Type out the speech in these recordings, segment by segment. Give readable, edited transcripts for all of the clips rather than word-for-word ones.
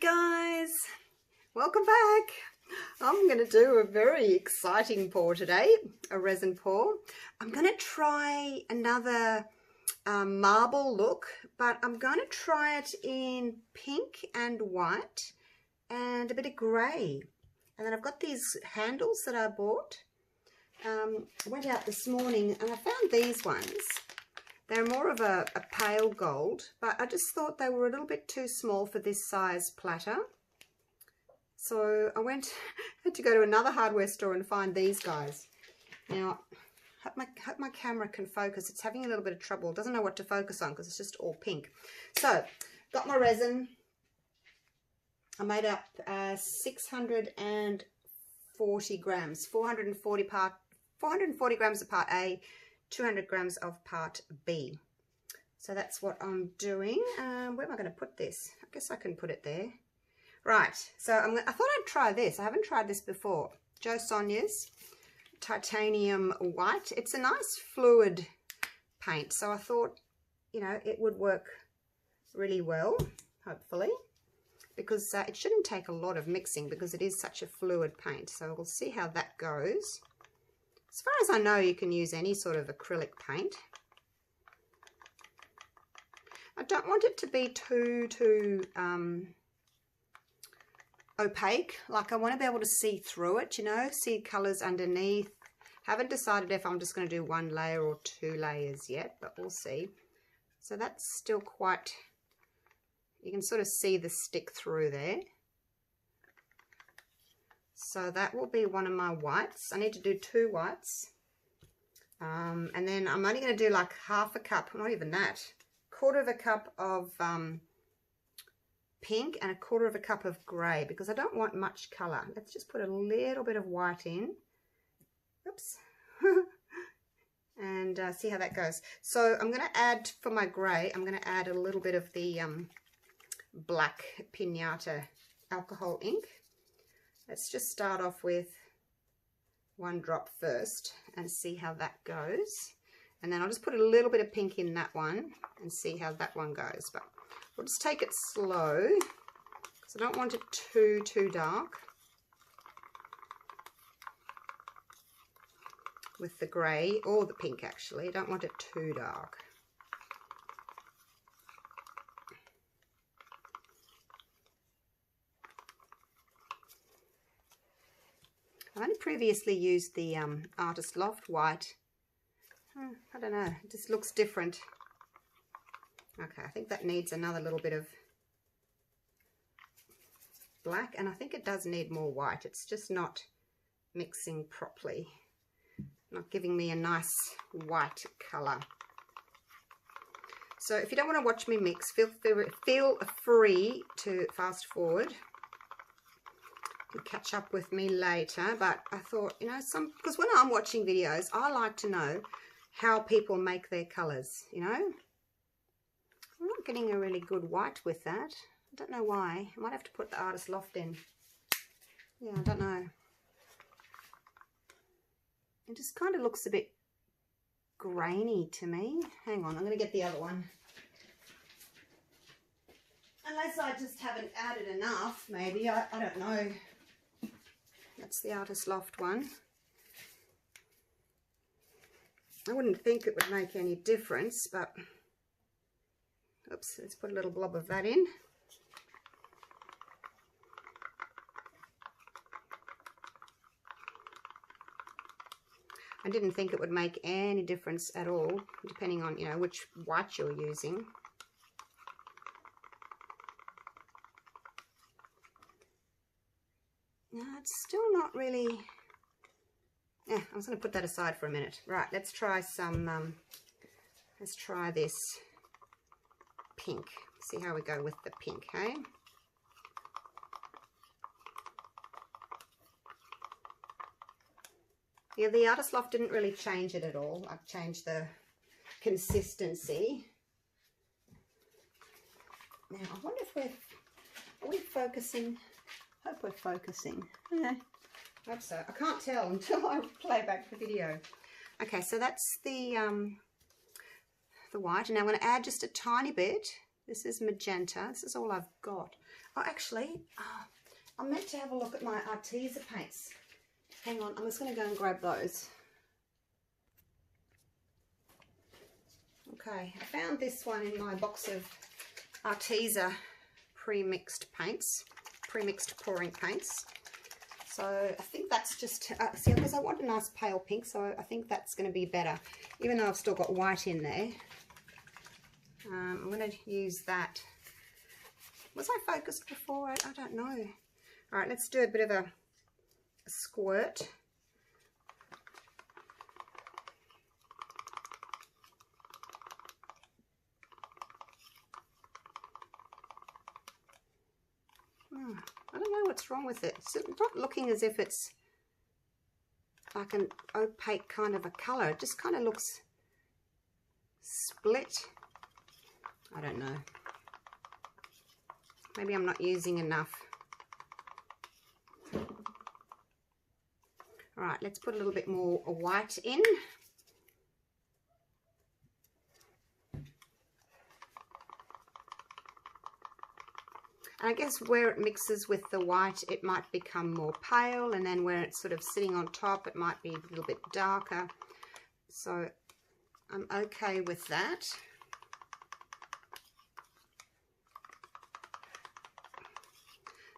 guys, welcome back. I'm going to do a very exciting pour today, a resin pour. I'm going to try another marble look, but I'm going to try it in pink and white and a bit of grey. And then I've got these handles that I bought. I went out this morning and I found these ones. They're more of a pale gold, but I just thought they were a little bit too small for this size platter. So I had to go to another hardware store and find these guys. Now, hope my camera can focus. It's having a little bit of trouble. It doesn't know what to focus on because it's just all pink. So, got my resin. I made up 640 grams, 440 grams of part A, 200 grams of part B. So that's what I'm doing. Where am I going to put this? I guess I can put it there. Right, so I thought I'd try this. I haven't tried this before. Sonjas titanium white. It's a nice fluid paint, so I thought, you know, it would work really well, hopefully, because it shouldn't take a lot of mixing because it is such a fluid paint. So we'll see how that goes. As far as I know, you can use any sort of acrylic paint. I don't want it to be too opaque. Like, I want to be able to see through it, you know, see colours underneath. Haven't decided if I'm just going to do one layer or two layers yet, but we'll see. So that's still quite, you can sort of see the stick through there. So that will be one of my whites. I need to do 2 whites. And then I'm only going to do like half a cup, not even that, 1/4 cup of pink and 1/4 cup of grey, because I don't want much colour. Let's just put a little bit of white in. Oops. And see how that goes. So I'm going to add, for my grey, I'm going to add a little bit of the black Pinata alcohol ink. Let's just start off with 1 drop first and see how that goes. And then I'll just put a little bit of pink in that one and see how that one goes. But we'll just take it slow because I don't want it too dark with the grey or the pink, actually. I don't want it too dark. I've only previously used the Artist Loft white. I don't know, it just looks different. Okay, I think that needs another little bit of black, and I think it does need more white. It's just not mixing properly, not giving me a nice white colour. So if you don't want to watch me mix, feel free to fast forward. Catch up with me later, but I thought, you know, because when I'm watching videos, I like to know how people make their colours, you know. I'm not getting a really good white with that. I don't know why. I might have to put the Artist Loft in. Yeah, I don't know. It just kind of looks a bit grainy to me. Hang on, I'm going to get the other one. Unless I just haven't added enough, maybe. I don't know. That's the Artist Loft one. I wouldn't think it would make any difference, but oops, let's put a little blob of that in. I didn't think it would make any difference at all, depending on, you know, which white you're using. No, it's still not really. Yeah, I'm just going to put that aside for a minute. Right, let's try some, let's try this pink. See how we go with the pink, hey? Yeah, the Artist Loft didn't really change it at all. I've changed the consistency. Now, I wonder if are we focusing? I hope we're focusing. Yeah, I hope so. I can't tell until I play back the video. Okay, so that's the white, and now I'm going to add just a tiny bit. This is magenta. This is all I've got. Oh, actually, I'm meant to have a look at my Arteza paints. Hang on, I'm just going to go and grab those. Okay, I found this one in my box of Arteza pre-mixed paints, pre-mixed pouring paints. So I think that's just, see, because I want a nice pale pink, so I think that's going to be better. Even though I've still got white in there, I'm going to use that. Was I focused before? I don't know. All right, let's do a bit of a squirt. I don't know what's wrong with it. It's not looking as if it's like an opaque kind of a colour. It just kind of looks split. I don't know. Maybe I'm not using enough. All right, let's put a little bit more white in. And I guess where it mixes with the white, it might become more pale, and then where it's sort of sitting on top, it might be a little bit darker. So I'm okay with that.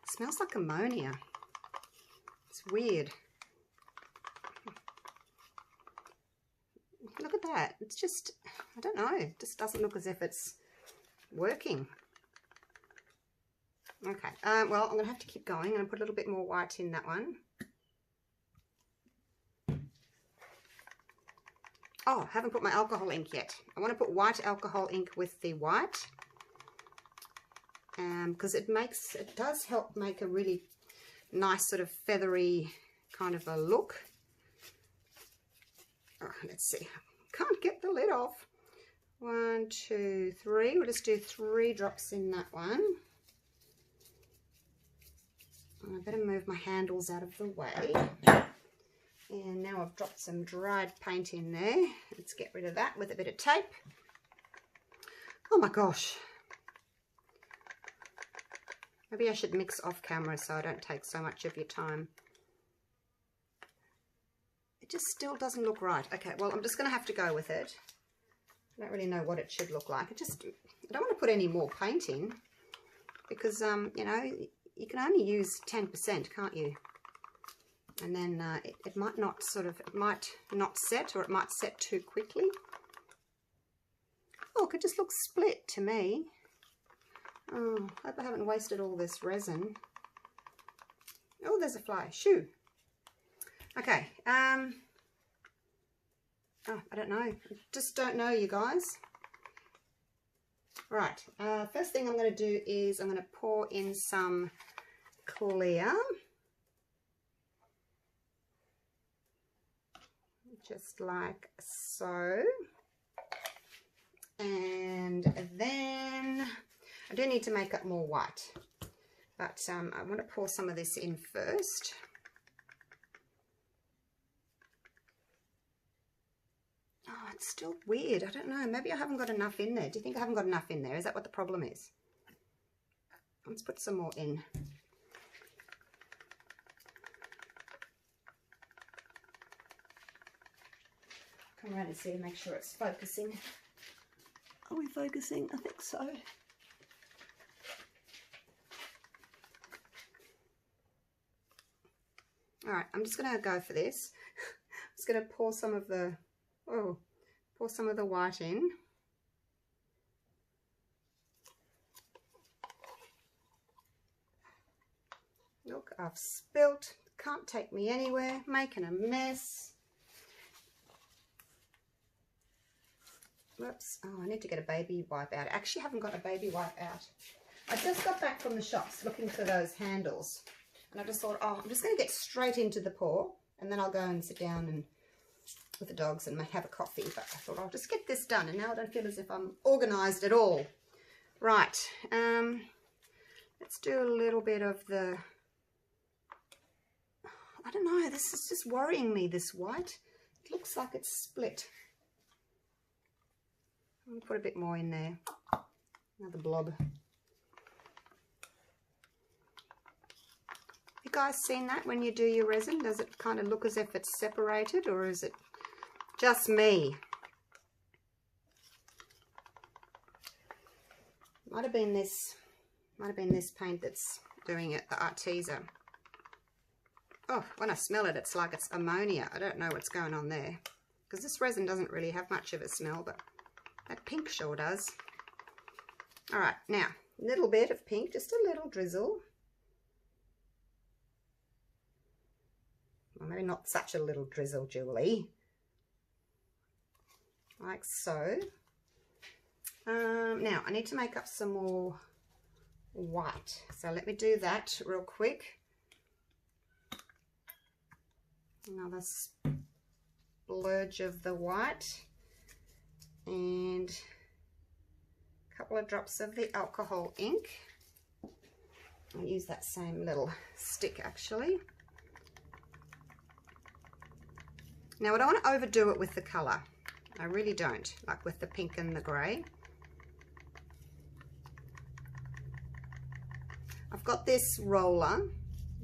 It smells like ammonia. It's weird. Look at that. It's just, I don't know, it just doesn't look as if it's working. Okay, well, I'm going to have to keep going and put a little bit more white in that one. Oh, I haven't put my alcohol ink yet. I want to put white alcohol ink with the white, because it does help make a really nice sort of feathery kind of a look. Oh, let's see. Can't get the lid off. 1, 2, 3. We'll just do 3 drops in that one. I better move my handles out of the way. And now I've dropped some dried paint in there. Let's get rid of that with a bit of tape. Oh my gosh. Maybe I should mix off camera so I don't take so much of your time. It just still doesn't look right. Okay, well, I'm just going to have to go with it. I don't really know what it should look like. I don't want to put any more paint in because, you know, you can only use 10%, can't you? And then it might not it might not set, or it might set too quickly. Look, it just looks split to me. Oh, I hope I haven't wasted all this resin. Oh, there's a fly. Shoo. Okay. Oh, I don't know. I just don't know, you guys. Right. First thing I'm going to do is I'm going to pour in some clear. Just like so. And then I do need to make up more white, but I want to pour some of this in first. Oh, it's still weird. I don't know. Maybe I haven't got enough in there. Do you think I haven't got enough in there? Is that what the problem is? Let's put some more in. Come around and see and make sure it's focusing. Are we focusing? I think so. All right, I'm just going to go for this. I'm just going to pour some of the white in. Look, I've spilt. Can't take me anywhere. Making a mess. Whoops. Oh, I need to get a baby wipe out. I actually haven't got a baby wipe out. I just got back from the shops looking for those handles. And I just thought, oh, I'm just going to get straight into the pour. And then I'll go and sit down and with the dogs and have a coffee. But I thought I'll just get this done. And now I don't feel as if I'm organised at all. Right. Let's do a little bit of the... I don't know. This is just worrying me, this white. It looks like it's split. I'm going to put a bit more in there. Another blob. guys seen that when you do your resin? Does it kind of look as if it's separated, or is it just me? Might have been this paint that's doing it, the Arteza. Oh, when I smell it, it's like it's ammonia. I don't know what's going on there, because this resin doesn't really have much of a smell, but that pink sure does. All right, now, a little bit of pink, just a little drizzle. Well, maybe not such a little drizzle, Julie. Like so. Now, I need to make up some more white. So let me do that real quick. Another splurge of the white. And a couple of drops of the alcohol ink. I'll use that same little stick actually. Now I don't want to overdo it with the colour. I really don't, like with the pink and the grey. I've got this roller.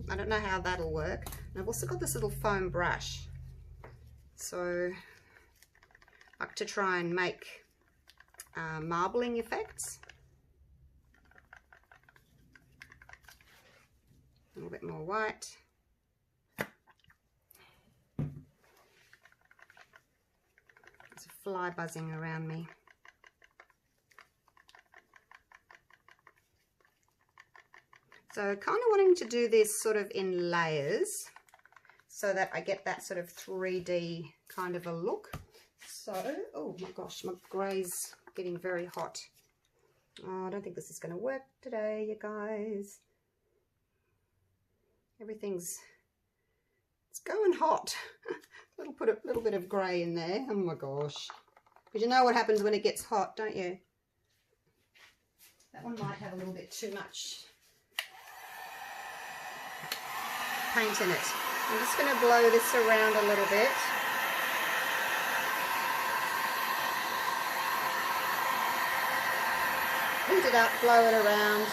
I don't know how that'll work. And I've also got this little foam brush. So I like to try and make marbling effects. A little bit more white. There's a fly buzzing around me. So kind of wanting to do this sort of in layers so that I get that sort of 3D kind of a look. So, oh my gosh, my grey's getting very hot. Oh, I don't think this is going to work today, you guys. It's going hot. Put a little bit of grey in there. Oh my gosh. Because you know what happens when it gets hot, don't you? That one might have a little bit too much paint in it. I'm just going to blow this around a little bit. Heat it up, blow it around.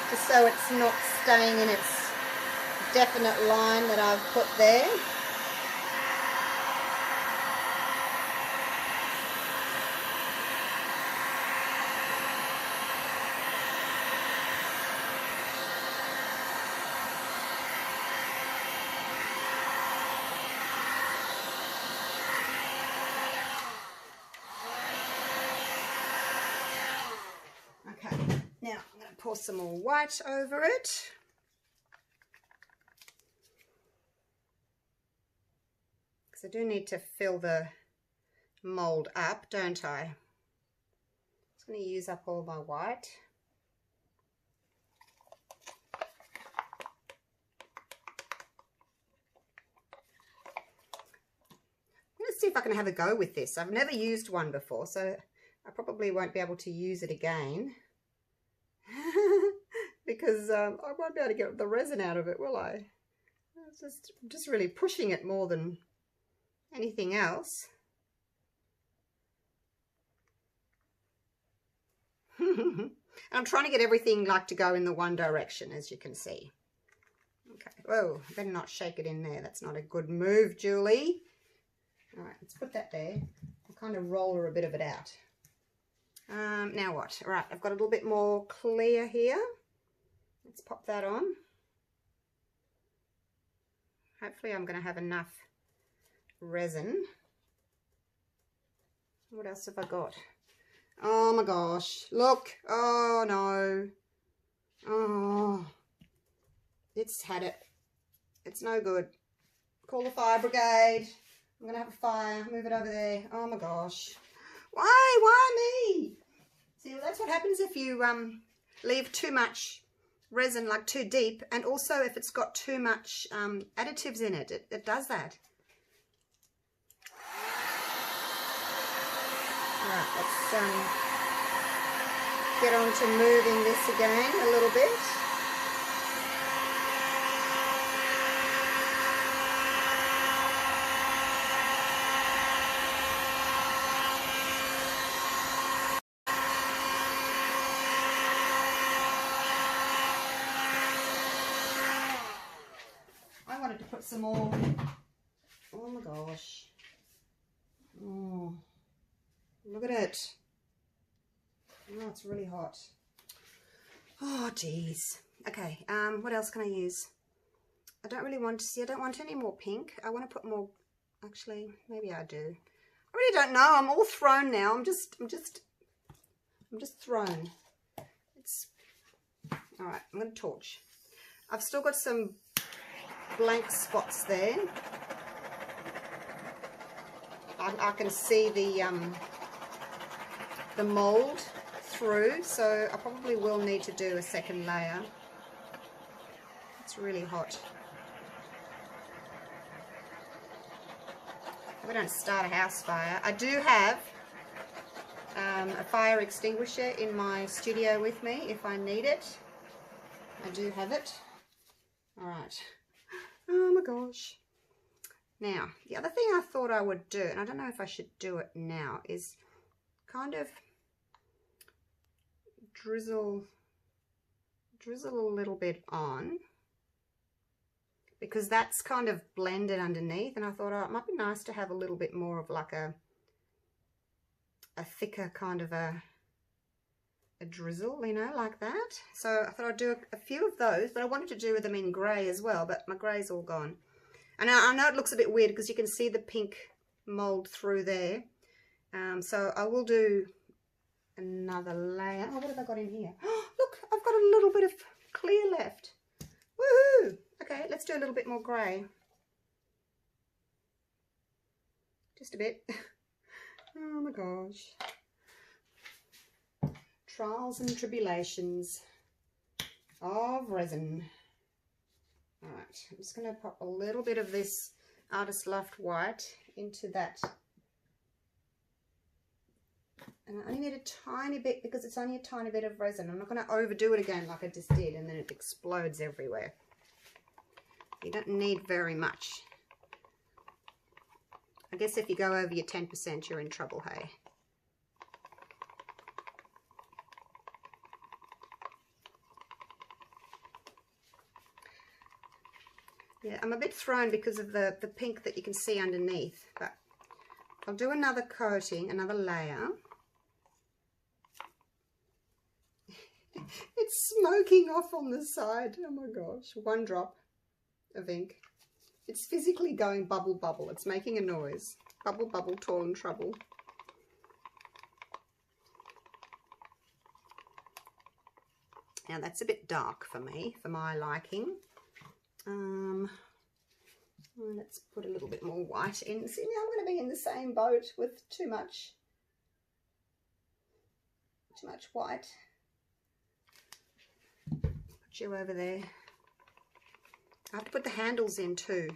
Just so it's not staying in its definite line that I've put there. Now I'm going to pour some more white over it. Because I do need to fill the mould up, don't I? I'm just going to use up all my white. I'm going to see if I can have a go with this. I've never used one before, so I probably won't be able to use it again. Because I won't be able to get the resin out of it, will I? It's just really pushing it more than anything else. I'm trying to get everything like to go in the one direction, as you can see. Okay, whoa, I better not shake it in there. That's not a good move, Julie. All right, let's put that there. I'll kind of roller a bit of it out. Now what? All right, I've got a little bit more clear here. Let's pop that on. Hopefully I'm going to have enough resin. What else have I got? Oh my gosh, look. Oh no. Oh, it's had it. It's no good. Call the fire brigade. I'm going to have a fire. Move it over there. Oh my gosh. Why me? See, well, that's what happens if you leave too much resin, like too deep, and also if it's got too much additives in it, it does that. Alright, let's get on to moving this again a little bit. put some more. Oh my gosh. Oh, look at it. Oh, it's really hot. Oh, geez. Okay, what else can I use? I don't really want to see, I don't want any more pink. I want to put more, actually, maybe I do. I really don't know. I'm all thrown now. I'm just thrown. It's, all right, I'm going to torch. I've still got some blank spots there. I can see the mold through, so I probably will need to do a second layer. It's really hot. We don't start a house fire. I do have a fire extinguisher in my studio with me if I need it. I do have it. All right. Oh my gosh. Now, the other thing I thought I would do, and I don't know if I should do it now, is kind of drizzle a little bit on, because that's kind of blended underneath, and I thought, oh, it might be nice to have a little bit more of like a thicker kind of a drizzle, you know, like that. So I thought I'd do a few of those, but I wanted to do them in grey as well, but my grey's all gone. And I know it looks a bit weird because you can see the pink mold through there. So I will do another layer. Oh, what have I got in here? Oh, look, I've got a little bit of clear left. Woohoo! Okay, let's do a little bit more grey. Just a bit. Oh my gosh. Trials and tribulations of resin. Alright, I'm just going to pop a little bit of this Artist Loft white into that. And I only need a tiny bit because it's only a tiny bit of resin. I'm not going to overdo it again like I just did and then it explodes everywhere. You don't need very much. I guess if you go over your 10%, you're in trouble, hey? Yeah, I'm a bit thrown because of the pink that you can see underneath, but I'll do another coating, another layer. It's smoking off on the side. Oh my gosh, one drop of ink. It's physically going bubble, bubble. It's making a noise. Bubble, bubble, tall and trouble. Now that's a bit dark for me, for my liking. Let's put a little bit more white in. See, now I'm going to be in the same boat with too much white. Put you over there. I have to put the handles in too.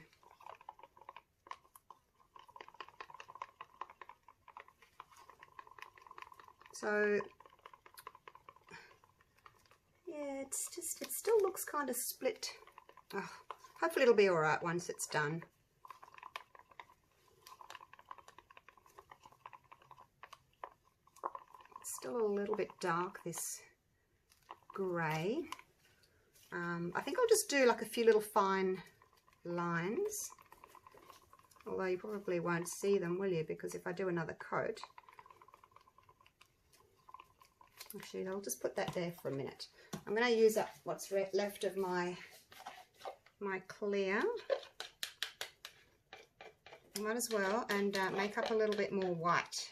So yeah, it still looks kind of split. Oh, hopefully it'll be all right once it's done. It's still a little bit dark, this grey. I think I'll just do like a few little fine lines, although you probably won't see them, will you, because if I do another coat. Actually, I'll just put that there for a minute. I'm going to use up what's left of my clear. Might as well, and make up a little bit more white.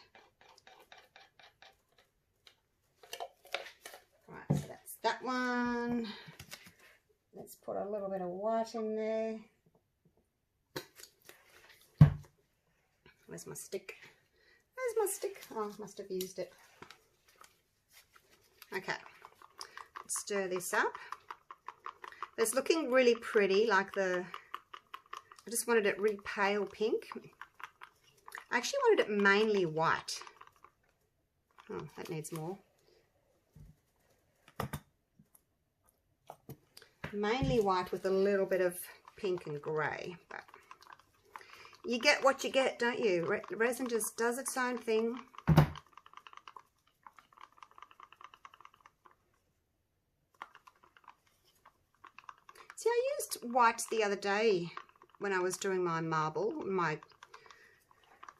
Right, so that's that one. Let's put a little bit of white in there. Where's my stick? Where's my stick? Oh, I must have used it. Okay, let's stir this up. It's looking really pretty, like I just wanted it really pale pink. I actually wanted it mainly white. Oh, that needs more. Mainly white with a little bit of pink and grey, but you get what you get, don't you? Resin just does its own thing. See, I used white the other day when I was doing my marble, my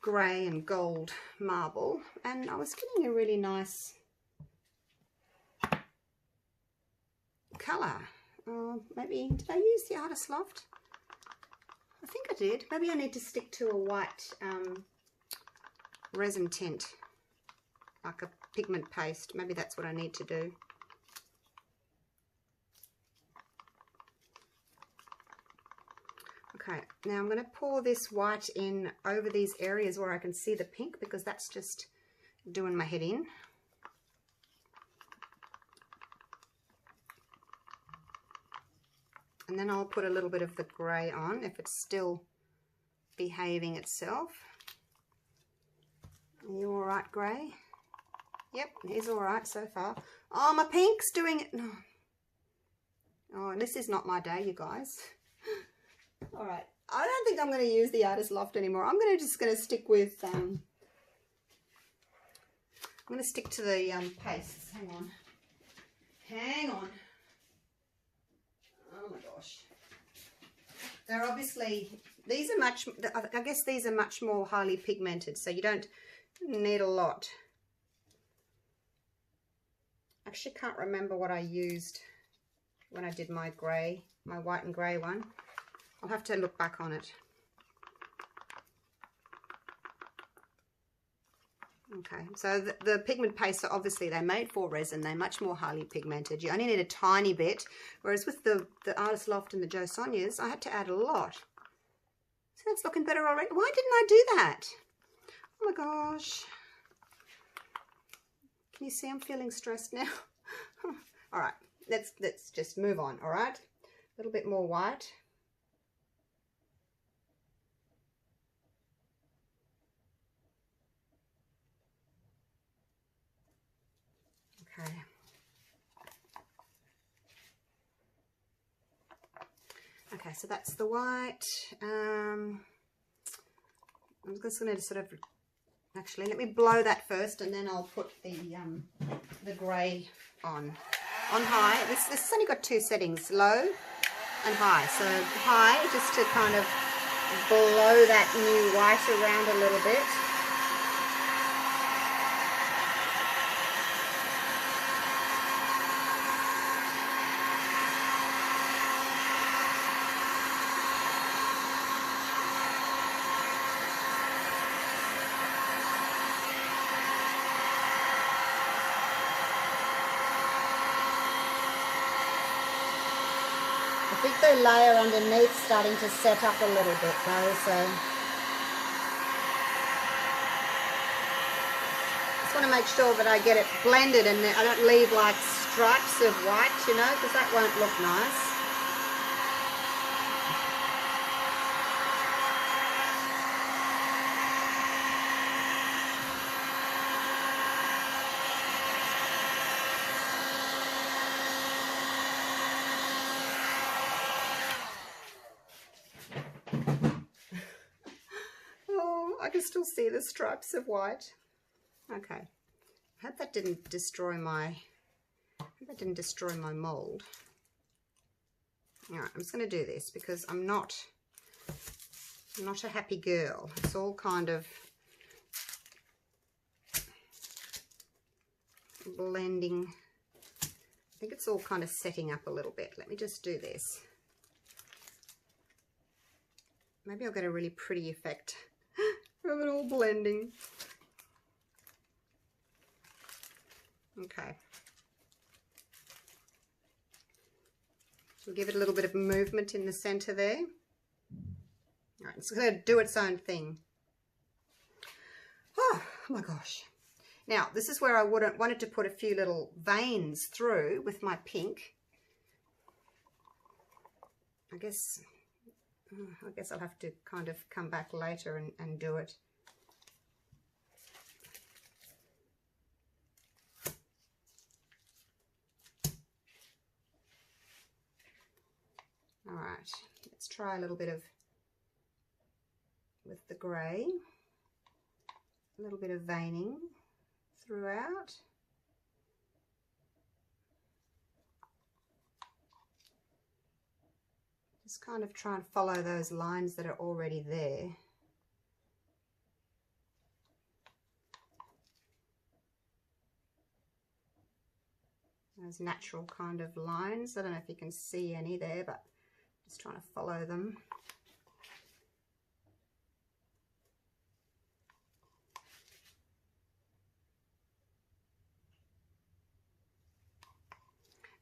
grey and gold marble, and I was getting a really nice colour. Maybe, did I use the Artist Loft? I think I did. Maybe I need to stick to a white resin tint, like a pigment paste. Maybe that's what I need to do. Okay, now I'm going to pour this white in over these areas where I can see the pink, because that's just doing my head in. And then I'll put a little bit of the grey on if it's still behaving itself. Are you all right, grey? Yep, he's all right so far. Oh, my pink's doing it. No. Oh, this is not my day, you guys. All right, I don't think I'm going to use the Artist Loft anymore. I'm just going to stick with, I'm going to stick to the pastes. Hang on. Hang on. Oh my gosh. They're obviously, these are much, I guess these are much more highly pigmented, so you don't need a lot. I actually can't remember what I used when I did my grey, my white and grey one. I'll have to look back on it. Okay, so the pigment pastes are obviously, they're made for resin. They're much more highly pigmented. You only need a tiny bit, whereas with the Artist Loft and the Sonjas, I had to add a lot. So that's looking better already. Why didn't I do that? Oh my gosh. Can you see I'm feeling stressed now? All right, let's just move on, all right? A little bit more white. Okay. Okay, so that's the white. I'm just going to sort of, actually, let me blow that first, and then I'll put the grey on high. This has only got two settings, low and high. So high, just to kind of blow that new white around a little bit. I think the layer underneath starting to set up a little bit though, so just want to make sure that I get it blended and I don't leave like stripes of white, you know, because that won't look nice. I can still see the stripes of white. Okay, I hope that didn't destroy my mold. All right, I'm just going to do this because I'm not a happy girl. It's all kind of blending. I think it's all kind of setting up a little bit. Let me just do this. Maybe I'll get a really pretty effect of it all blending. Okay. So give it a little bit of movement in the center there. All right, it's going to do its own thing. Oh my gosh. Now, this is where I wanted to put a few little veins through with my pink. I guess I'll have to kind of come back later and do it. All right, let's try a little bit of, with the grey, a little bit of veining throughout. Just kind of try and follow those lines that are already there. Those natural kind of lines. I don't know if you can see any there, but just trying to follow them.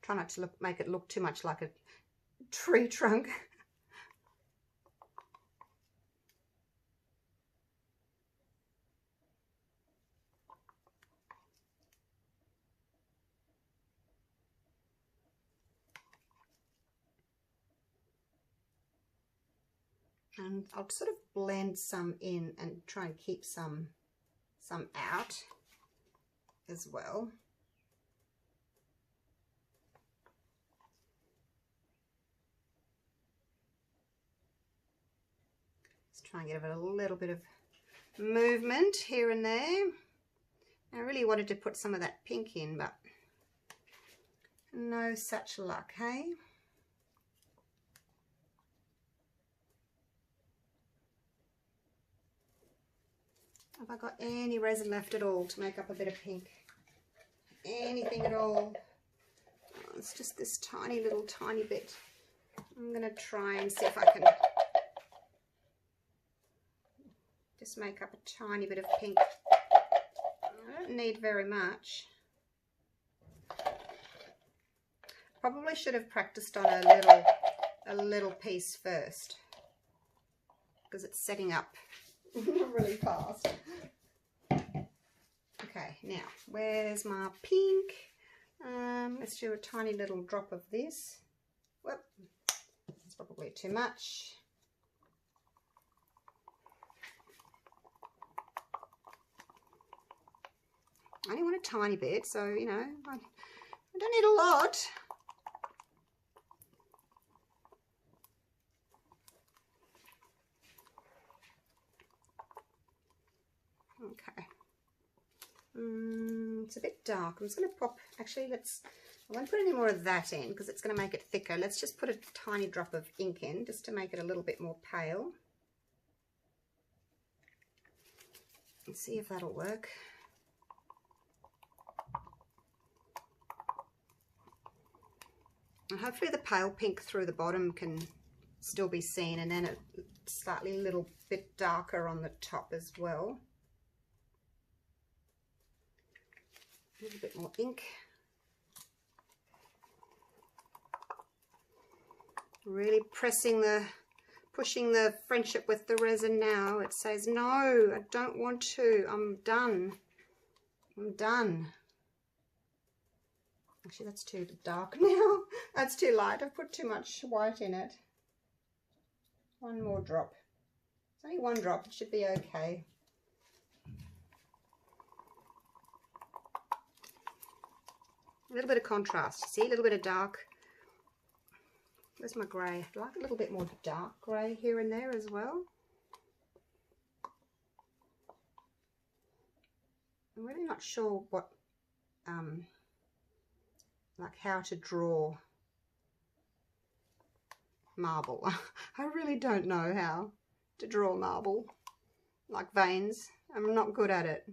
Try not to make it look too much like a tree trunk. And I'll sort of blend some in and try and keep some out as well. Just try and give it a little bit of movement here and there. I really wanted to put some of that pink in, but no such luck, hey? Have I got any resin left at all to make up a bit of pink? Anything at all? Oh, it's just this tiny bit. I'm going to try and see if I can just make up a tiny bit of pink. I don't need very much. Probably should have practiced on a little piece first, because it's setting up really fast. Okay, now where's my pink? Let's do a tiny little drop of this. Whoop, that's probably too much. I only want a tiny bit, so you know, I don't need a lot. Okay. It's a bit dark. I'm just going to pop, actually I won't put any more of that in because it's going to make it thicker. Let's just put a tiny drop of ink in just to make it a little bit more pale. Let's see if that'll work. And hopefully the pale pink through the bottom can still be seen, and then it's slightly a little bit darker on the top as well. A little bit more ink. Really pushing the friendship with the resin now. It says, no, I don't want to. I'm done. I'm done. Actually, that's too dark now. That's too light. I've put too much white in it. One more drop. It's only one drop. It should be okay. A little bit of contrast. See, a little bit of dark. Where's my grey? I'd like a little bit more dark grey here and there as well. I'm really not sure what, like how to draw marble. I really don't know how to draw marble, like veins. I'm not good at it.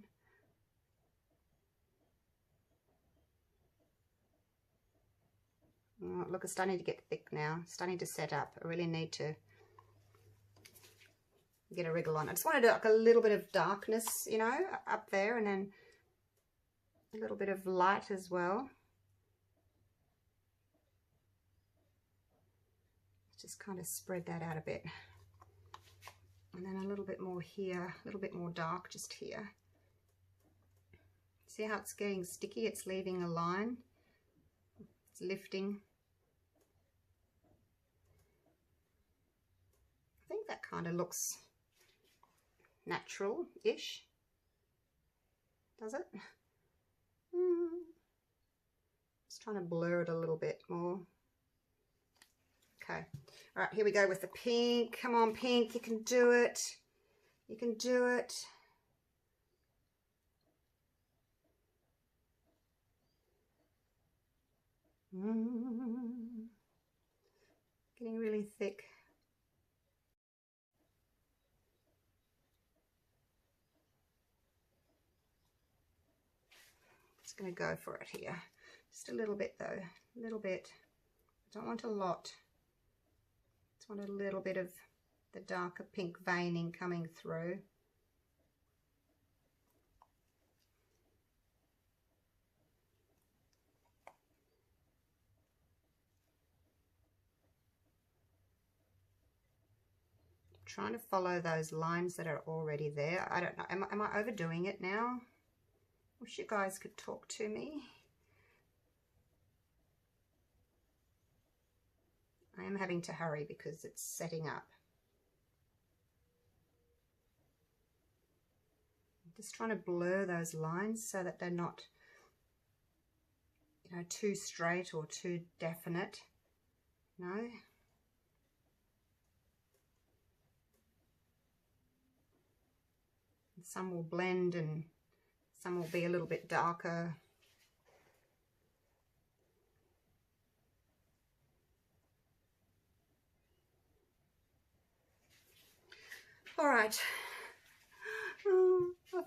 Oh, look, it's starting to get thick now. It's starting to set up. I really need to get a wriggle on. I just wanted like a little bit of darkness, you know, up there, and then a little bit of light as well. Just kind of spread that out a bit. And then a little bit more here, a little bit more dark just here. See how it's getting sticky? It's leaving a line. It's lifting. I think that kind of looks natural-ish. Does it? Just trying to blur it a little bit more. Okay. All right, here we go with the pink. Come on, pink. You can do it. You can do it. Getting really thick. going to go for it here. Just a little bit though, a little bit. I don't want a lot. Just want a little bit of the darker pink veining coming through. Trying to follow those lines that are already there. I don't know, am I overdoing it now? Wish you guys could talk to me. I am having to hurry because it's setting up. I'm just trying to blur those lines so that they're not, you know, too straight or too definite. No. Some will blend and some will be a little bit darker. All right. I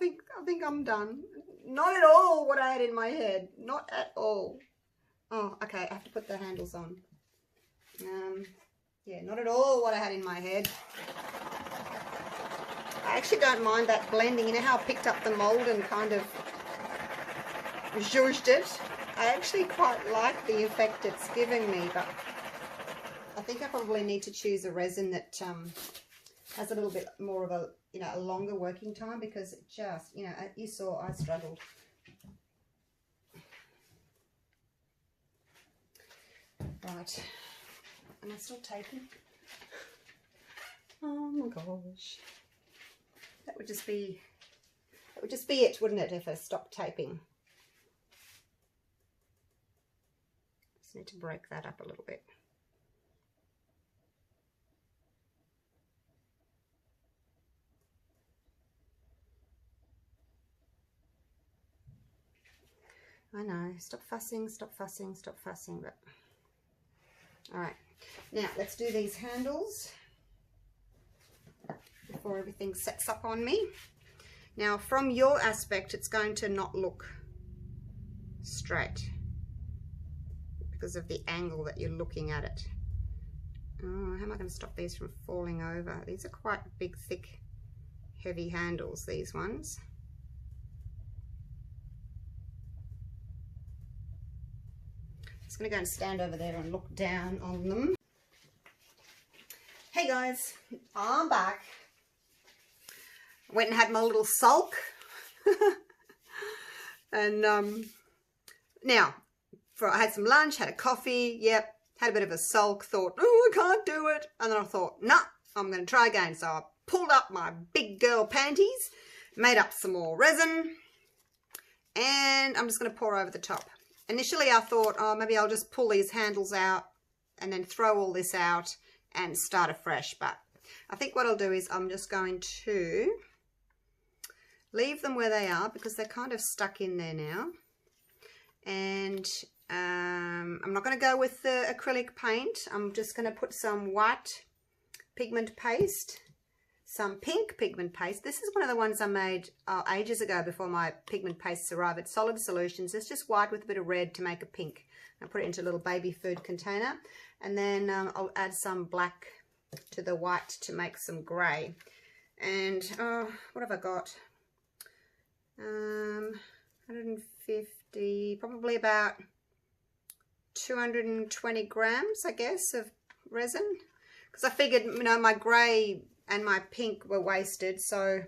think I'm done. Not at all what I had in my head. Not at all. Oh, okay. I have to put the handles on. Yeah, not at all what I had in my head. I actually don't mind that blending. You know how I picked up the mold and kind of zhuzhed it? I actually quite like the effect it's giving me, but I think I probably need to choose a resin that has a little bit more of a, you know, a longer working time, because it just, you know, you saw I struggled. Right, am I still taping? Oh my gosh. That would just be it, wouldn't it, if I stopped taping? Just need to break that up a little bit. I know, stop fussing, but all right. Now let's do these handles before everything sets up on me. Now from your aspect, it's going to not look straight because of the angle that you're looking at it. Oh, how am I going to stop these from falling over? These are quite big, thick, heavy handles, these ones. Just going to go and stand over there and look down on them. Hey guys, I'm back. Went and had my little sulk. And now, I had some lunch, had a coffee, yep, had a bit of a sulk, thought, oh, I can't do it. And then I thought, nah, I'm going to try again. So I pulled up my big girl panties, made up some more resin, and I'm just going to pour over the top. Initially I thought, oh, maybe I'll just pull these handles out and then throw all this out and start afresh. But I think what I'll do is I'm just going to leave them where they are because they're kind of stuck in there now. And I'm not going to go with the acrylic paint. I'm just going to put some white pigment paste, some pink pigment paste. This is one of the ones I made ages ago before my pigment pastes arrived at Solid Solutions. It's just white with a bit of red to make a pink. I put it into a little baby food container, and then I'll add some black to the white to make some grey. And what have I got? 150, probably about 220 grams, I guess, of resin, because I figured, you know, my grey and my pink were wasted, so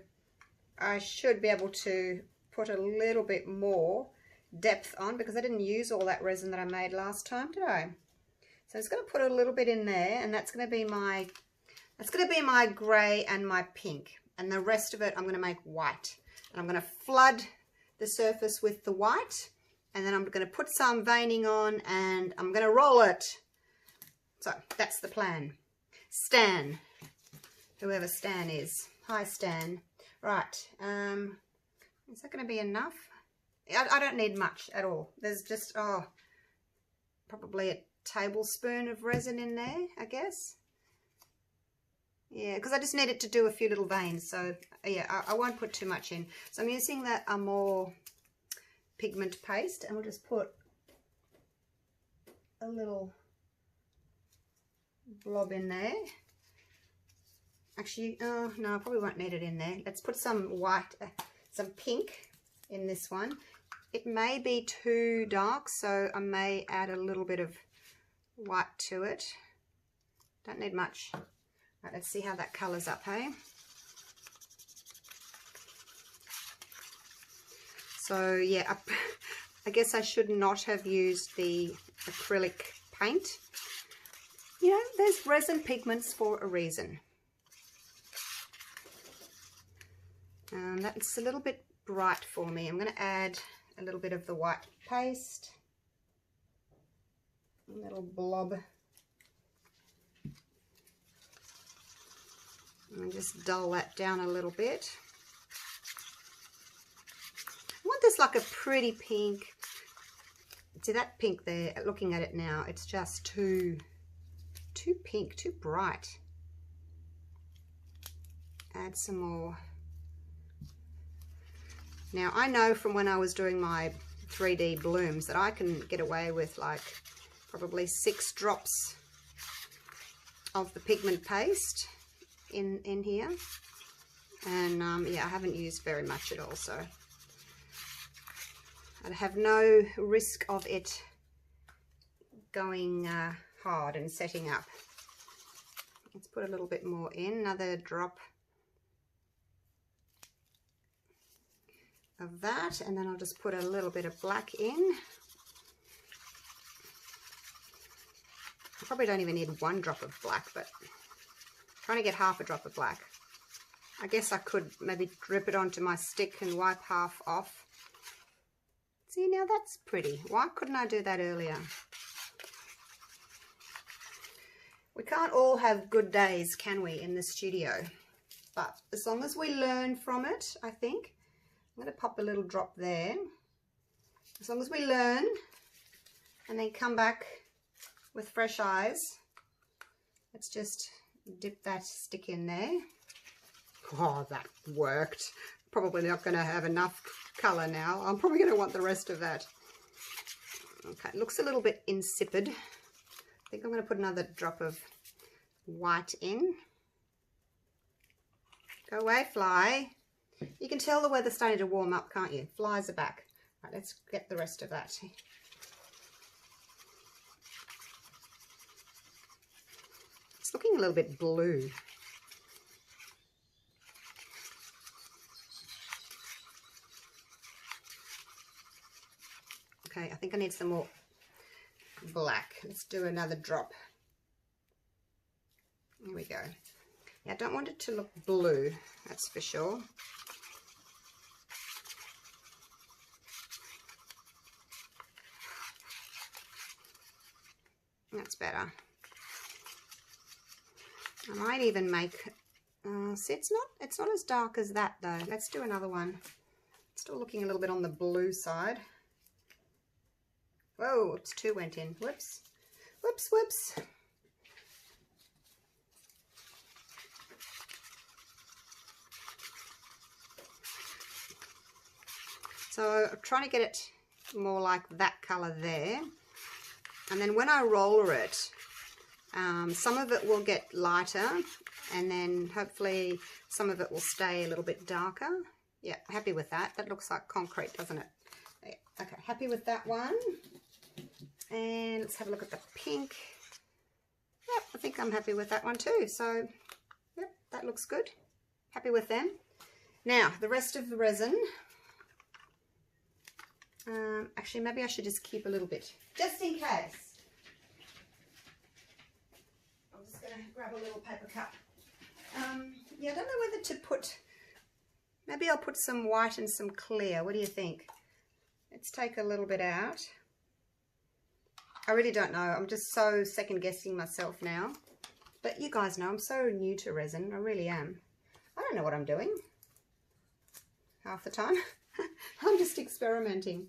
I should be able to put a little bit more depth on, because I didn't use all that resin that I made last time, did I? So I'm just going to put a little bit in there, and that's going to be my grey and my pink, and the rest of it I'm going to make white. And I'm going to flood the surface with the white, and then I'm going to put some veining on, and I'm going to roll it. So that's the plan. Stan, whoever Stan is. Hi Stan. Right, is that going to be enough? I don't need much at all. There's just, probably a tablespoon of resin in there, I guess. Yeah, because I just need it to do a few little veins. So yeah, I won't put too much in. So I'm using a more pigment paste, and we'll just put a little blob in there. Actually, oh no, I probably won't need it in there. Let's put some white, some pink in this one. It may be too dark, so I may add a little bit of white to it. Don't need much. Right, let's see how that colours up, hey? So yeah, I guess I should not have used the acrylic paint. You know, there's resin pigments for a reason. That's a little bit bright for me. I'm going to add a little bit of the white paste. A little blob. And just dull that down a little bit. I want this like a pretty pink. See that pink there, looking at it now, it's just too pink, too bright. Add some more. Now I know from when I was doing my 3D blooms that I can get away with like probably 6 drops of the pigment paste in here, and yeah, I haven't used very much at all, so I have no risk of it going hard and setting up. Let's put a little bit more in, another drop of that, and then I'll just put a little bit of black in. I probably don't even need 1 drop of black, but I'm trying to get half a drop of black. I guess I could maybe drip it onto my stick and wipe half off. See, now that's pretty. Why couldn't I do that earlier? We can't all have good days, can we, in the studio? But as long as we learn from it, I think. I'm going to pop a little drop there. As long as we learn and then come back with fresh eyes. Let's just dip that stick in there. Oh, that worked. Probably not going to have enough colour now. I'm probably going to want the rest of that. Okay, it looks a little bit insipid. I think I'm going to put another drop of white in. Go away, fly. You can tell the weather's starting to warm up, can't you? Flies are back. Right, let's get the rest of that. It's looking a little bit blue. Okay, I think I need some more black. Let's do another drop. Here we go. Yeah, I don't want it to look blue, that's for sure. That's better. I might even make, see, it's not as dark as that though. Let's do another one. Still looking a little bit on the blue side. Whoa, it's 2 went in. Whoops, whoops, whoops. So I'm trying to get it more like that colour there. And then when I roller it, some of it will get lighter, and then hopefully some of it will stay a little bit darker. Yeah, happy with that. That looks like concrete, doesn't it? Yeah, okay, happy with that one. And let's have a look at the pink. Yep, I think I'm happy with that one too. So, yep, that looks good. Happy with them. Now, the rest of the resin. Actually, maybe I should just keep a little bit, just in case. I'm just going to grab a little paper cup. Yeah, I don't know whether to put, maybe I'll put some white and some clear. What do you think? Let's take a little bit out. I really don't know. I'm just so second guessing myself now. But you guys know I'm so new to resin. I really am. I don't know what I'm doing half the time. I'm just experimenting.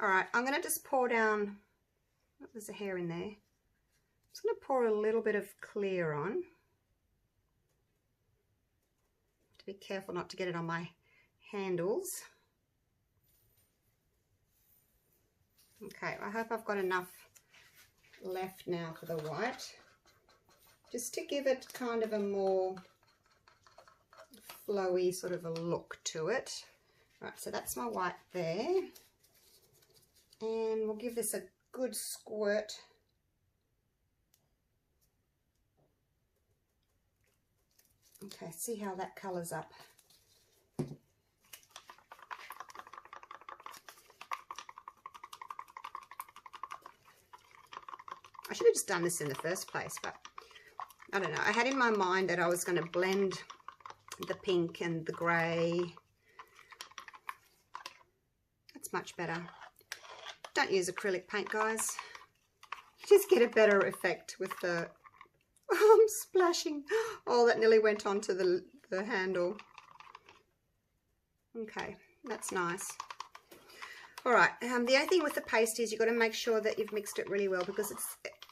Alright, I'm going to just pour down, oh, there's a hair in there. I'm just going to pour a little bit of clear on. to be careful not to get it on my handles. Okay, I hope I've got enough left now for the white, just to give it kind of a more flowy sort of a look to it. Right, so that's my white there, and we'll give this a good squirt. Okay, see how that colours up. I should have just done this in the first place, but I don't know. I had in my mind that I was going to blend the pink and the grey. That's much better. Don't use acrylic paint, guys. You just get a better effect with the... Oh, I'm splashing. Oh, that nearly went onto the handle. Okay, that's nice. All right, the only thing with the paste is you've got to make sure that you've mixed it really well, because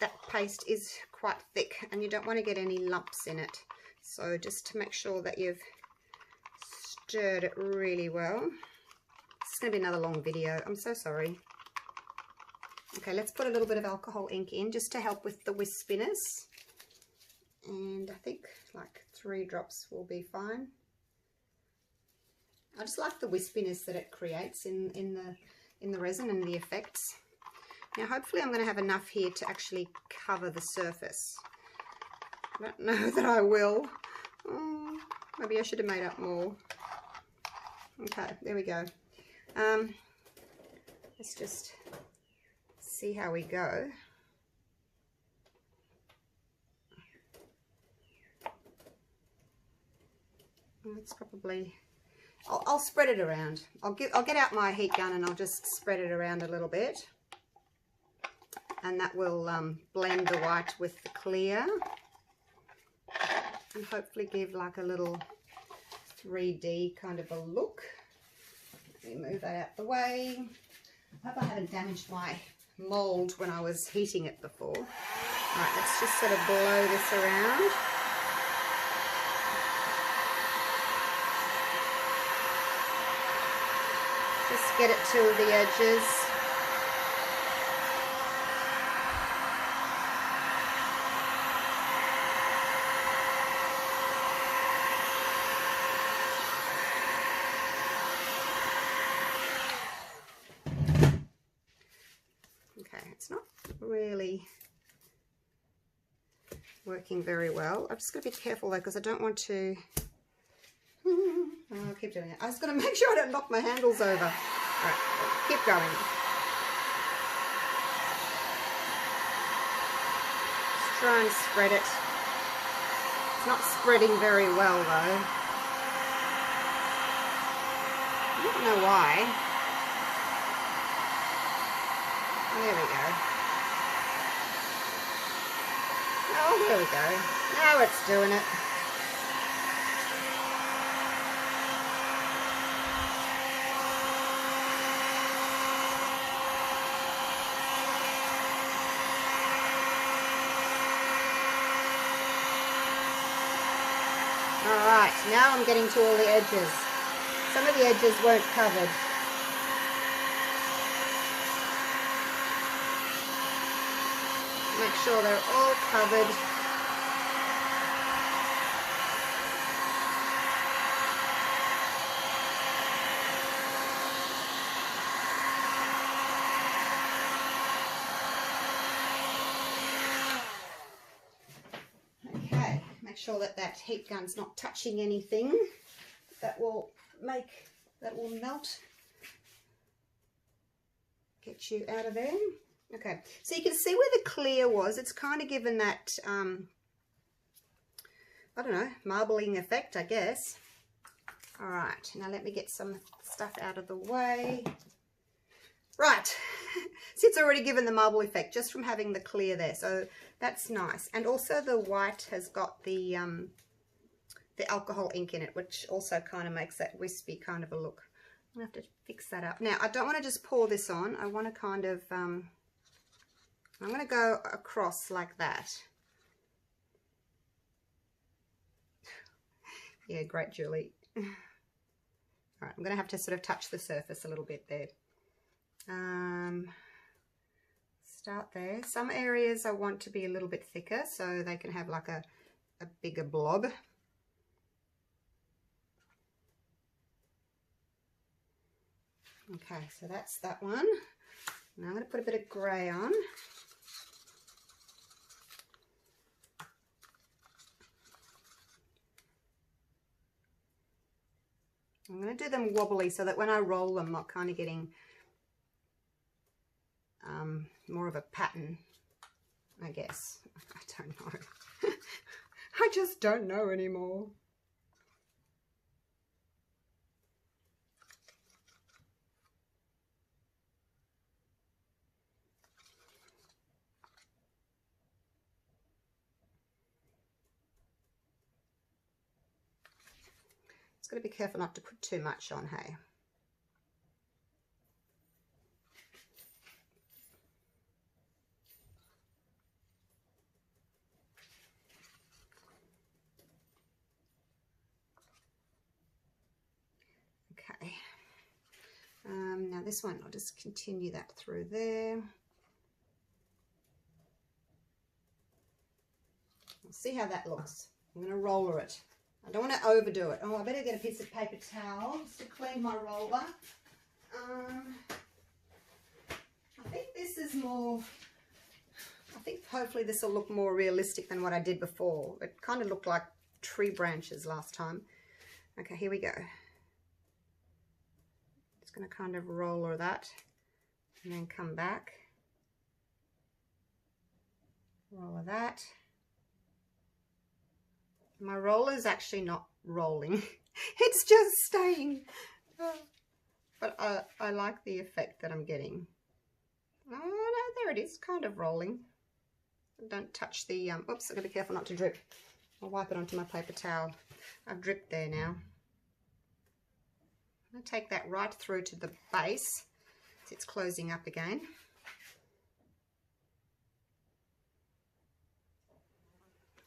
that paste is quite thick and you don't want to get any lumps in it. So just to make sure that you've stirred it really well. This is going to be another long video. I'm so sorry. Okay, let's put a little bit of alcohol ink in just to help with the wispiness. And I think like 3 drops will be fine. I just like the wispiness that it creates in the resin and the effects. Now hopefully I'm going to have enough here to actually cover the surface. I don't know that I will. Oh, maybe I should have made up more. Okay, there we go. Let's just see how we go. It's probably... I'll spread it around. I'll get out my heat gun and I'll just spread it around a little bit, and that will blend the white with the clear and hopefully give like a little 3D kind of a look. Let me move that out the way. I hope I haven't damaged my mold when I was heating it before. All right, let's just sort of blow this around. Just get it to the edges. Okay, it's not really working very well. I've just got to be careful though, because I don't want to... I'll keep doing it. I just got to make sure I don't knock my handles over. All right, keep going. Just try and spread it. It's not spreading very well though. I don't know why. There we go. Oh, there we go. Now it's doing it. Alright, now I'm getting to all the edges. Some of the edges weren't covered. Make sure they're all covered. Okay, make sure that that heat gun's not touching anything. That will melt. Get you out of there. Okay, so you can see where the clear was. It's kind of given that, I don't know, marbling effect, I guess. All right, now let me get some stuff out of the way. Right, see, it's already given the marble effect just from having the clear there, so that's nice. And also the white has got the alcohol ink in it, which also kind of makes that wispy kind of a look. I'm going to have to fix that up. Now, I don't want to just pour this on. I want to kind of... I'm going to go across like that. Yeah, great, Julie. All right, I'm going to have to sort of touch the surface a little bit there. Start there. Some areas I want to be a little bit thicker so they can have like a bigger blob. Okay, so that's that one. Now I'm going to put a bit of grey on. I'm going to do them wobbly so that when I roll them, I'm kind of getting more of a pattern, I guess. I don't know. I just don't know anymore. Got to be careful not to put too much on, hey. Okay. Now this one, I'll just continue that through there. We'll see how that looks. I'm going to roller it. I don't want to overdo it. Oh, I better get a piece of paper towel just to clean my roller. I think this is more, I think hopefully this will look more realistic than what I did before. It kind of looked like tree branches last time. Okay, here we go. Just going to kind of roller that and then come back. Roller that. My roller is actually not rolling. It's just staying. But I like the effect that I'm getting. Oh, no, there it is, kind of rolling. Don't touch the, oops, I've got to be careful not to drip. I'll wipe it onto my paper towel. I've dripped there now. I'm going to take that right through to the base. It's closing up again.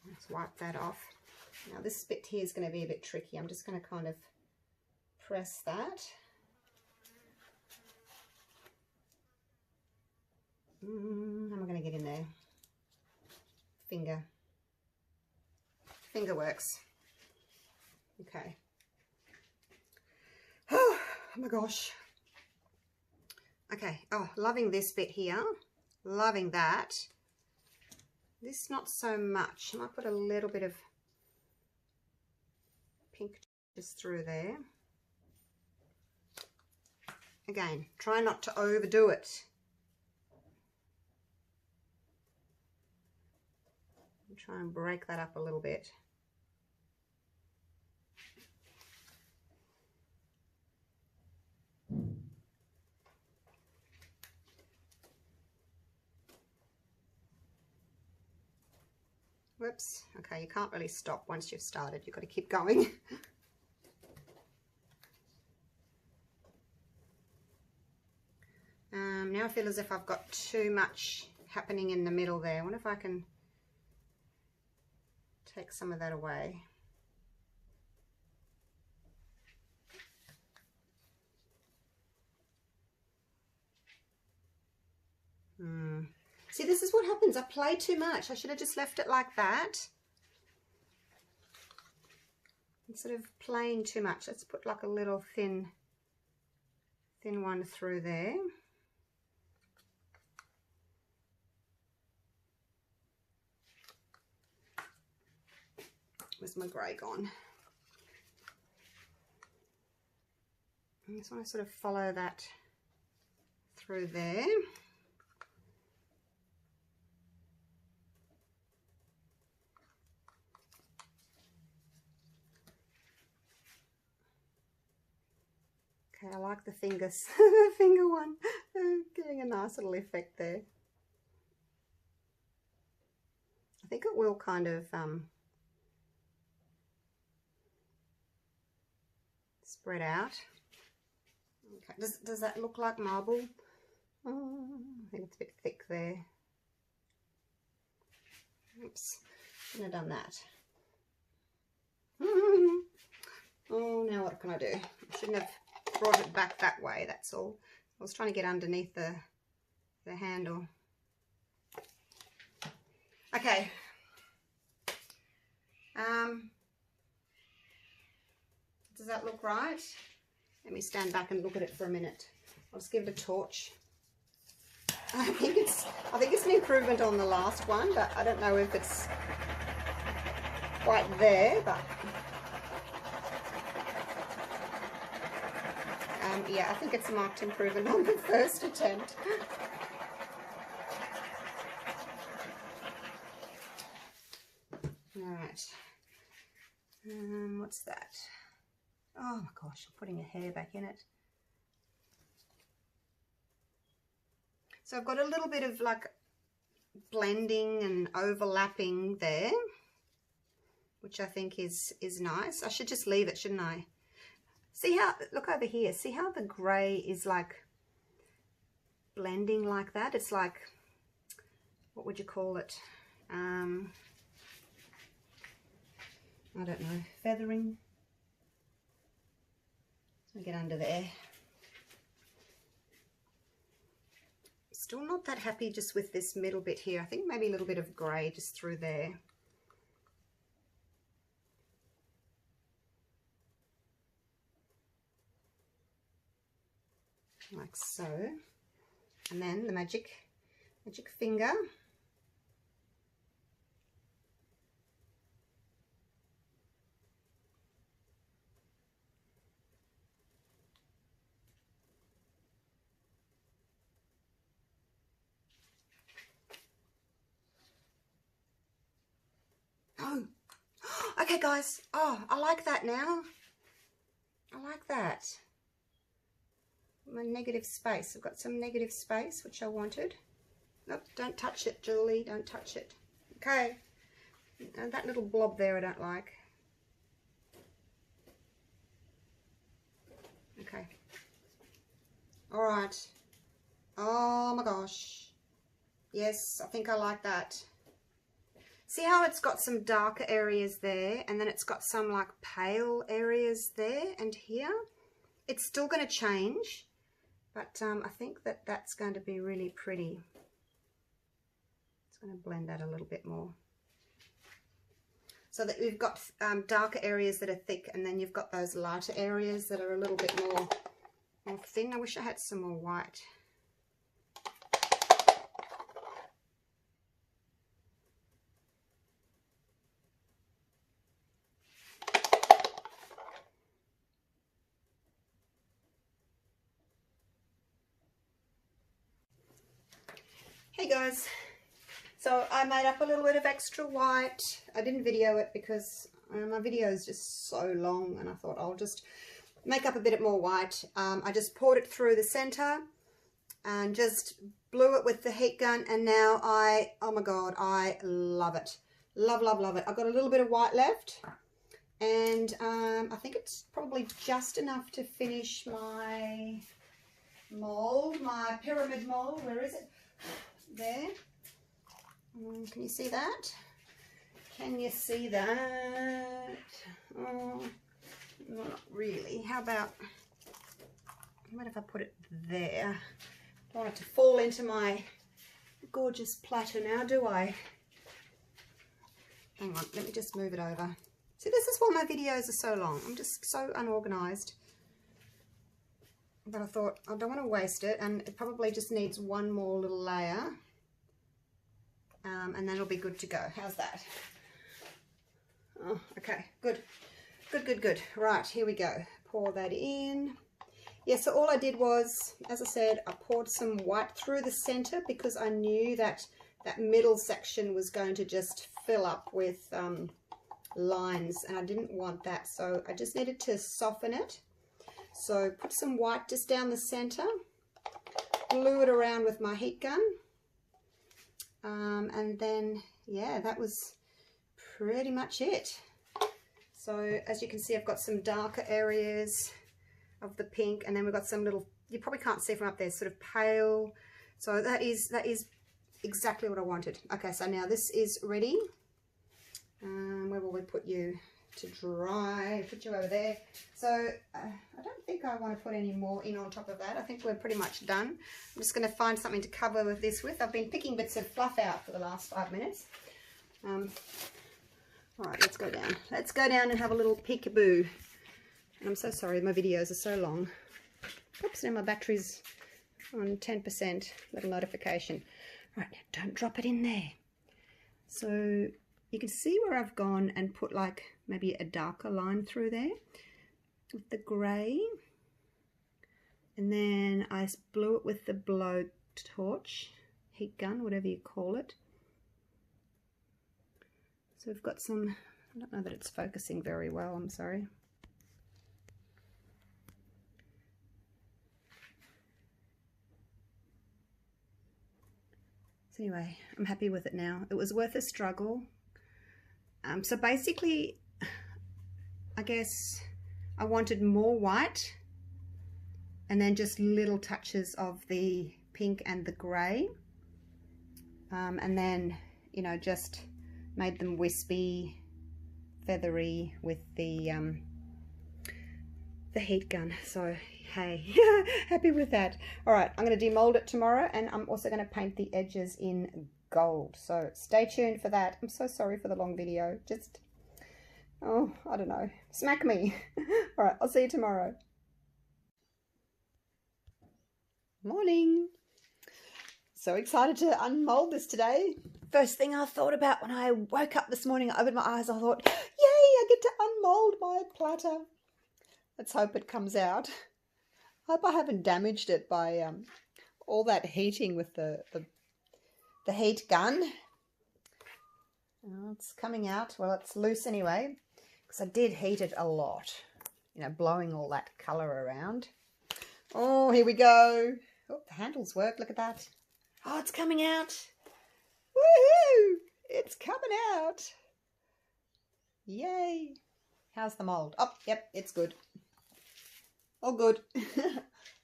Let's wipe that off. Now this bit here is going to be a bit tricky. I'm just going to kind of press that. How am I going to get in there? Finger works. Okay. Oh my gosh. Okay. Oh, loving this bit here. Loving that. This not so much. I might put a little bit of pink just through there. Again, try not to overdo it. Try and break that up a little bit. Whoops. Okay, you can't really stop once you've started. You've got to keep going. Now I feel as if I've got too much happening in the middle there. I wonder if I can take some of that away. See, this is what happens. I play too much. I should have just left it like that. Instead of playing too much, let's put like a little thin one through there. Where's my grey gone? I just want to sort of follow that through there. Okay, I like the fingers, the finger one, getting a nice little effect there. I think it will kind of spread out. Okay, does that look like marble? Oh, I think it's a bit thick there. Oops, shouldn't have done that. Oh, now what can I do? I shouldn't have brought it back that way, that's all. I was trying to get underneath the handle. Okay. Does that look right? Let me stand back and look at it for a minute. I'll just give it a torch. I think it's an improvement on the last one, but I don't know if it's quite there, but yeah, I think it's a marked improvement on the first attempt. All right. What's that? Oh my gosh, I'm putting a hair back in it. So I've got a little bit of like blending and overlapping there, which I think is nice. I should just leave it, shouldn't I? See how, look over here, see how the grey is like blending like that? It's like, what would you call it? I don't know, feathering. Let me get under there. Still not that happy just with this middle bit here. I think maybe a little bit of grey just through there. Like so. And then the magic finger. Oh, okay guys. Oh, I like that now. I like that. My negative space. I've got some negative space, which I wanted. Nope, don't touch it, Julie. Don't touch it. Okay. And that little blob there I don't like. Okay. All right. Oh my gosh. Yes, I think I like that. See how it's got some darker areas there, and then it's got some like pale areas there and here? It's still going to change, but I think that that's going to be really pretty. It's going to blend that a little bit more. So that we've got darker areas that are thick, and then you've got those lighter areas that are a little bit more thin. I wish I had some more white. Hey guys, so I made up a little bit of extra white. I didn't video it because my video is just so long, and I thought I'll just make up a bit more white. I just poured it through the center and just blew it with the heat gun, and now oh my god, I love it. Love, love, love it. I've got a little bit of white left, and I think it's probably just enough to finish my mold, my pyramid mold. Where is it? There. Can you see that? Can you see that? Oh, not really. How about if I put it there? I don't want it to fall into my gorgeous platter now, do I? Hang on, let me just move it over. See, this is why my videos are so long. I'm just so unorganized. But I thought, I don't want to waste it, and it probably just needs one more little layer, and then it'll be good to go. How's that? Oh, okay, good. Good, good, good. Right, here we go. Pour that in. Yeah, so all I did was, as I said, I poured some white through the center because I knew that that middle section was going to just fill up with lines, and I didn't want that, so I just needed to soften it. So put some white just down the center, glue it around with my heat gun, and then, yeah, that was pretty much it. So as you can see, I've got some darker areas of the pink, and then we've got some little, you probably can't see from up there, sort of pale. So that is exactly what I wanted. Okay, so now this is ready. Where will we put you? to dry. Put you over there. So I don't think I want to put any more in on top of that. I think we're pretty much done. I'm just going to find something to cover with this with. I've been picking bits of fluff out for the last 5 minutes. All right, let's go down. Let's go down and have a little peekaboo. And I'm so sorry, my videos are so long. Oops, now my battery's on 10%, little notification. Right, now don't drop it in there. So you can see where I've gone and put like maybe a darker line through there with the grey. And then I blew it with the blow torch, heat gun, whatever you call it. So we've got some, I don't know that it's focusing very well, I'm sorry. So anyway, I'm happy with it now. It was worth a struggle. So basically, I guess I wanted more white and then just little touches of the pink and the grey. And then, you know, just made them wispy, feathery with the heat gun. So hey, happy with that. All right, I'm going to demold it tomorrow, and I'm also going to paint the edges in gold. So stay tuned for that. I'm so sorry for the long video. Just, oh, I don't know. Smack me. All right, I'll see you tomorrow. Morning. So excited to unmold this today. First thing I thought about when I woke up this morning, I opened my eyes, I thought, yay, I get to unmold my platter. Let's hope it comes out. I hope I haven't damaged it by all that heating with the heat gun. Oh, it's coming out. Well, it's loose anyway, because I did heat it a lot, you know, blowing all that colour around. Oh, here we go. Oh, the handles work. Look at that. Oh, it's coming out. Woohoo! It's coming out. Yay. How's the mould? Oh, yep, it's good. All good.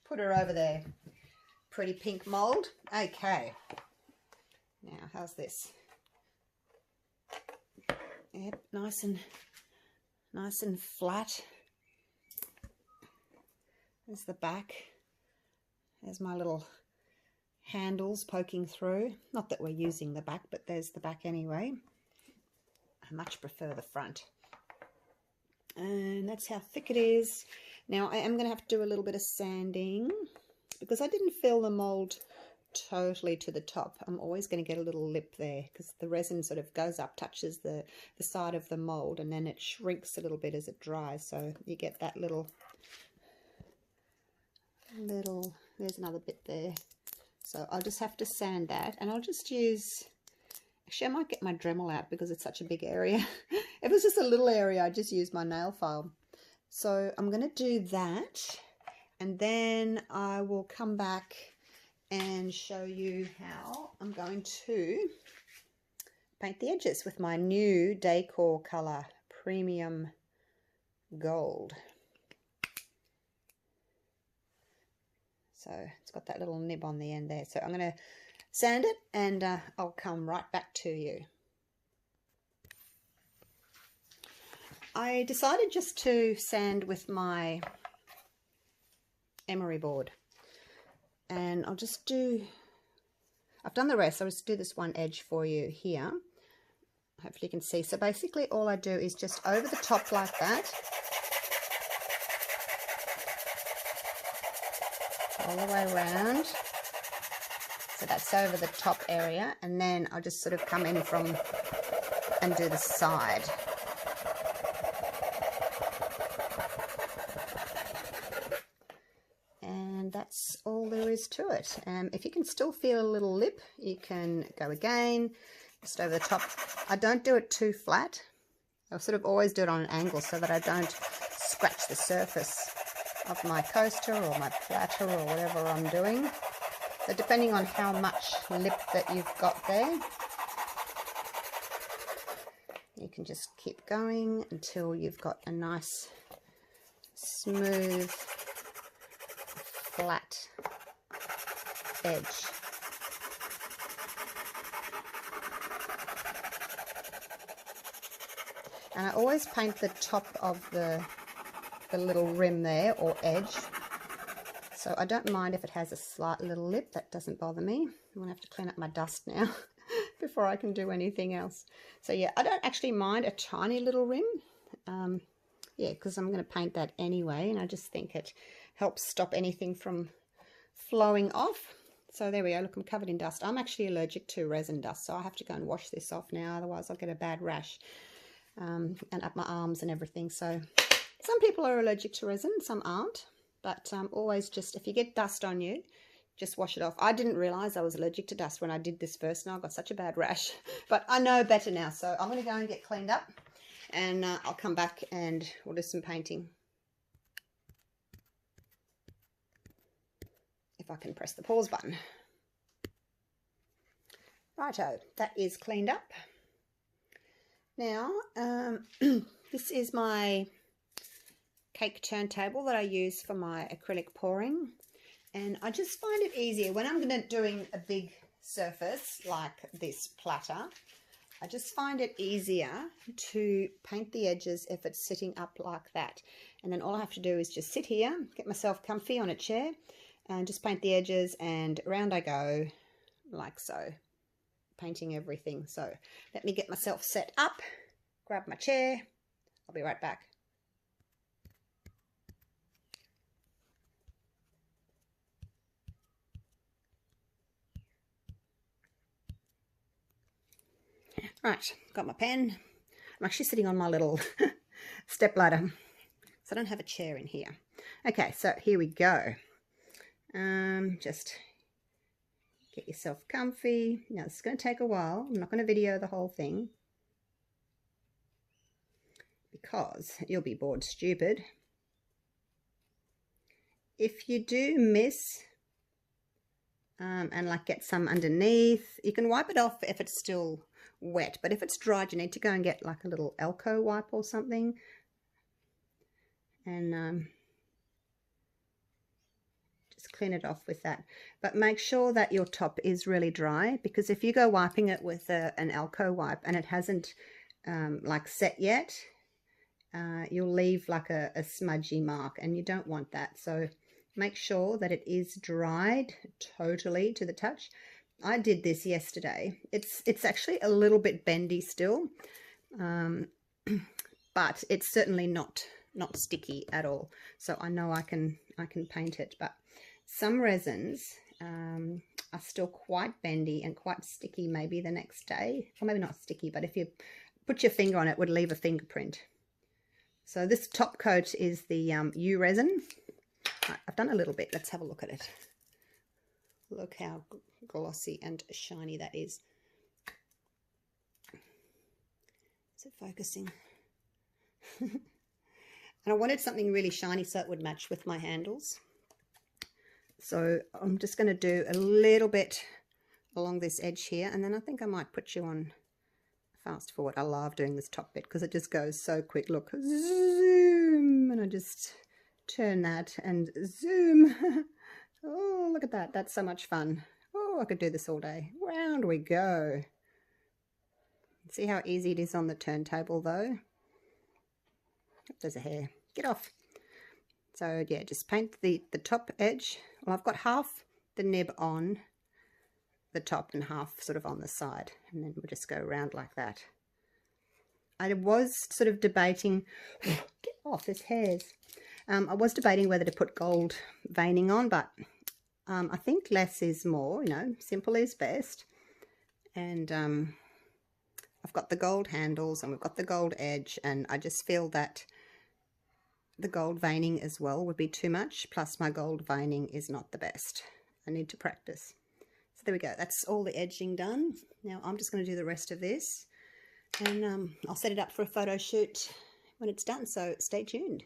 Put her over there. Pretty pink mould. Okay. Now, how's this? Yep, nice and flat. There's the back. There's my little handles poking through. Not that we're using the back, but there's the back anyway. I much prefer the front. And that's how thick it is. Now I am going to have to do a little bit of sanding because I didn't fill the mold totally to the top. I'm always going to get a little lip there because the resin sort of goes up, touches the side of the mold, and then it shrinks a little bit as it dries. So you get that little, there's another bit there. So I'll just have to sand that, and I'll just use, actually I might get my Dremel out because it's such a big area. If it was just a little area, I'd just use my nail file. So I'm going to do that, and then I will come back and show you how I'm going to paint the edges with my new Decocolor Premium Gold. So it's got that little nib on the end there. So I'm going to sand it, and I'll come right back to you. I decided just to sand with my emery board, and I'll just do, I've done the rest, I'll just do this one edge for you here. Hopefully you can see. So basically all I do is just over the top like that, all the way around. So that's over the top area, and then I'll just sort of come in from and do the side. And that's all there is to it. If you can still feel a little lip, you can go again, just over the top. I don't do it too flat. I'll sort of always do it on an angle so that I don't scratch the surface of my coaster or my platter or whatever I'm doing. So depending on how much lip that you've got there, you can just keep going until you've got a nice smooth flat edge. And I always paint the top of the little rim there, or edge. So I don't mind if it has a slight little lip. That doesn't bother me. I'm going to have to clean up my dust now before I can do anything else. So yeah, I don't actually mind a tiny little rim. Yeah, because I'm going to paint that anyway, and I just think it helps stop anything from flowing off. So there we go. Look, I'm covered in dust. I'm actually allergic to resin dust, so I have to go and wash this off now, otherwise I'll get a bad rash and up my arms and everything. So some people are allergic to resin, some aren't, but always just, if you get dust on you, just wash it off. I didn't realize I was allergic to dust when I did this first, and I got such a bad rash, but I know better now. So I'm going to go and get cleaned up, and I'll come back and we'll do some painting. If I can press the pause button. Righto, that is cleaned up. Now, this is my cake turntable that I use for my acrylic pouring, and I just find it easier when I'm doing a big surface like this platter. I just find it easier to paint the edges if it's sitting up like that, and then all I have to do is just sit here, get myself comfy on a chair, and just paint the edges, and around I go like so, painting everything. So let me get myself set up, grab my chair, I'll be right back. Right, got my pen. I'm actually sitting on my little step ladder, so I don't have a chair in here. Okay, so here we go. Just get yourself comfy. Now this is going to take a while. I'm not going to video the whole thing because you'll be bored stupid. If you do miss and like get some underneath, you can wipe it off if it's still wet, but if it's dried you need to go and get like a little Elco wipe or something, and just clean it off with that. But make sure that your top is really dry, because if you go wiping it with an Elco wipe and it hasn't like set yet, you'll leave like a smudgy mark, and you don't want that. So make sure that it is dried totally to the touch. I did this yesterday. It's actually a little bit bendy still, but it's certainly not sticky at all. So I know I can paint it, but some resins are still quite bendy and quite sticky maybe the next day. Or maybe not sticky, but if you put your finger on it, it would leave a fingerprint. So this top coat is the U resin. I've done a little bit. Let's have a look at it. Look how glossy and shiny that is. Is it focusing? And I wanted something really shiny so it would match with my handles. So I'm just going to do a little bit along this edge here, and then I think I might put you on fast forward. I love doing this top bit because it just goes so quick. Look, zoom, and I just turn that and zoom. Oh, look at that. That's so much fun. Oh, I could do this all day. Round we go. See how easy it is on the turntable though? There's a hair. Get off. So yeah, just paint the top edge. Well, I've got half the nib on the top and half sort of on the side, and then we'll just go around like that. I was sort of debating, get off, there's hairs. I was debating whether to put gold veining on, but I think less is more, you know, simple is best. And I've got the gold handles and we've got the gold edge, and I just feel that the gold veining as well would be too much, plus my gold veining is not the best. I need to practice. So there we go, that's all the edging done. Now I'm just going to do the rest of this, and I'll set it up for a photo shoot when it's done, so stay tuned.